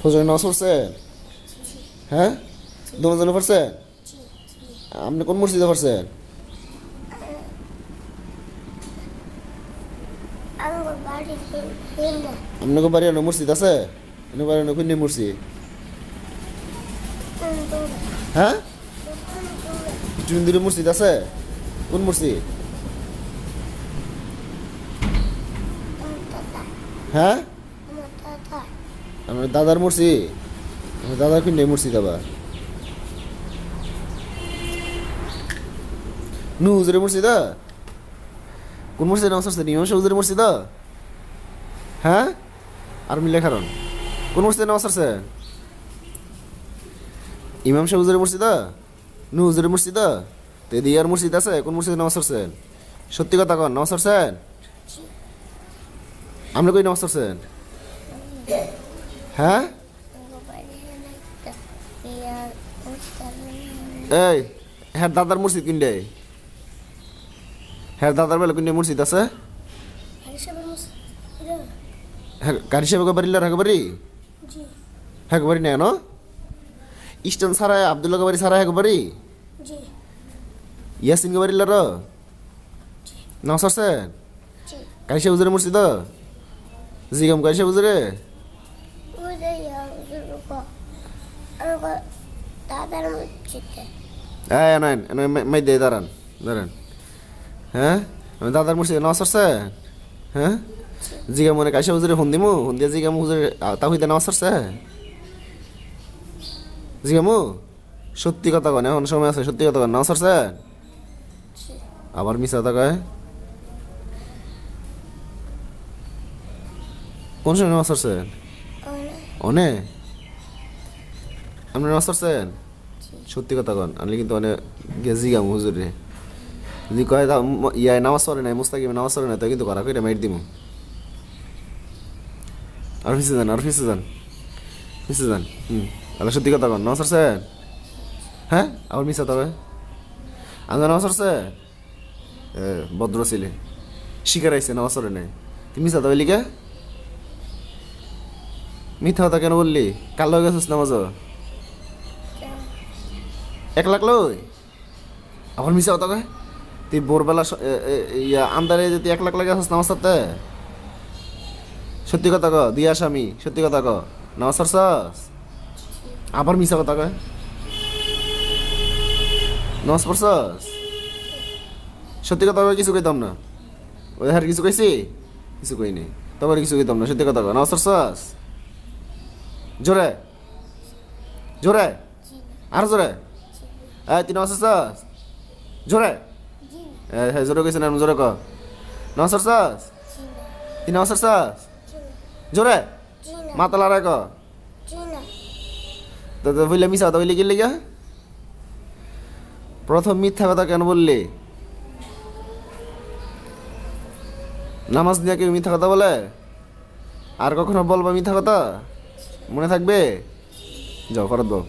ফজরের নামাজ পড়ছেন? হ্যাঁ, দোনোর জন্য পড়ছেন? আপনি কোন মসজিদে পড়ছেন? আপনাকে বাড়ি অনেক মসজিদ আছে? আপনার বাড়ি অনেক কোন মসজিদ? হ্যাঁ, জুন্দির মসজিদ আছে? কোন মসজিদ? হ্যাঁ, আমার দাদার মসজিদ। আমার দাদার কোন মসজিদ আবার? নু হুজুরের মসজিদ? কোন মসজিদে নামাজ পড়ছেন? ইমাম সাহেব হুজুরের মসজিদ? হ্যাঁ, আর মিলে কারণ কোন মসজিদে নামাজ পড়ছেন? ইমাম সাহেব হুজুরের মসজিদ? নু হুজুরের মসজিদ? তো এদিকে আর মসজিদ আছে? কোন মসজিদে নামাজ পড়ছেন? সত্যি কথা কন, নামাজ পড়ছেন? আপনি কই নামাজ পড়ছেন? হ্যাঁ, এই হ্যাঁ দাদার মসজিদ কিনডে? হ্যাঁ দাদার বেলা কিনডে মসজিদ আছে? হ্যাঁ গাড়ি সাহেব বাড়িলার হ্যাঁ বাড়ি? হ্যাঁ বাড়ি না no? ইস্টার্ন সারায় আবদুল্লাহ বাড়ি সারায় হ্যাঁ বাড়ি? ইয়াসিন বাড়িলার নামাজ পড়ছেন? গাড়ি সাহেব হুজুরের মসজিদ? জিগাম গাড়ি সাহেব হুজুরে? হ্যাঁ নেন মাই দিয়ে দাঁড়ান দাঁড়ান। হ্যাঁ, আমি দাদার মসজিদে নামাজ পড়ছেন? হ্যাঁ, জিগা মনে কাইসা হুজুরে ফোন দিমু, ফোন দিয়ে জিগামু হুজুরে তাহিদে নামাজ পড়ছে? জিগামু সত্যি কথা কন, এখন সময় আছে, সত্যি কথা কন, নামাজ পড়ছেন? আবার মিছা কথা কয়। কোন সময় নামাজ পড়ছেন? অনে আপনি নামাজ পড়ছেন? সত্যি কথা কন, আমি কিন্তু অনেক গিয়ে জিগামু হুজুরে। যদি কয় ইয়াই নামাজ পড়ে নাই, মুস্তাকিমে নামাজ পড়ে নাই, তাই কিন্তু করা কইরা মাইর দিমু। আর ফিসে যান, আর ফিসে যান, ফিসে যান। তাহলে সত্যি কথা কন, নামাজ পড়ছেন? হ্যাঁ, আবার মিছা তবে আমি নামাজ পড়ছে? ভদ্র ছিলে, শিকার আইসে নামাজ পড়ে নাই, তুই মিছা তবে লিখে মিথ্যা কথা কেন বললি? কাল লগে গেছিস নামাজ? 1 লাখ লই আবার মিছা কথা কয়। তুই ভোরবেলা ইয়া আন্দারে যদি 1 লাখ লাগে আসিস নামাজ পড়তে? সত্যি কথা ক, দিয়ে আস আমি, সত্যি কথা ক, নামাজ পড়ছস? আবার মিছা কথা কয়, নামাজ পড়ছস? সত্যি কথা কয়, কিছু কইতাম না। ওই হার কিছু কইছি? কিছু কইনি, তবে কিছু কইতাম না, সত্যি কথা কয়, নামাজ পড়ছস? জোরে জোরে, আর জোরে। তুই নামাজ পড়ছস? জোরে হ্যাঁ জোরে কইছে না, জোরে ক, নামাজ পড়ছস? তুই নামাজ পড়ছস? জোরে মাথা লড়াই ক। তো বললে মিশা কথা বললি কি লিগা? প্রথম মিথ্যা কথা কেন বললি? নামাজ নিয়ে কেউ মিথ্যা কথা বলে? আর কখনো বলবা মিথ্যা কথা? মনে থাকবে? যাও ফরত দাও।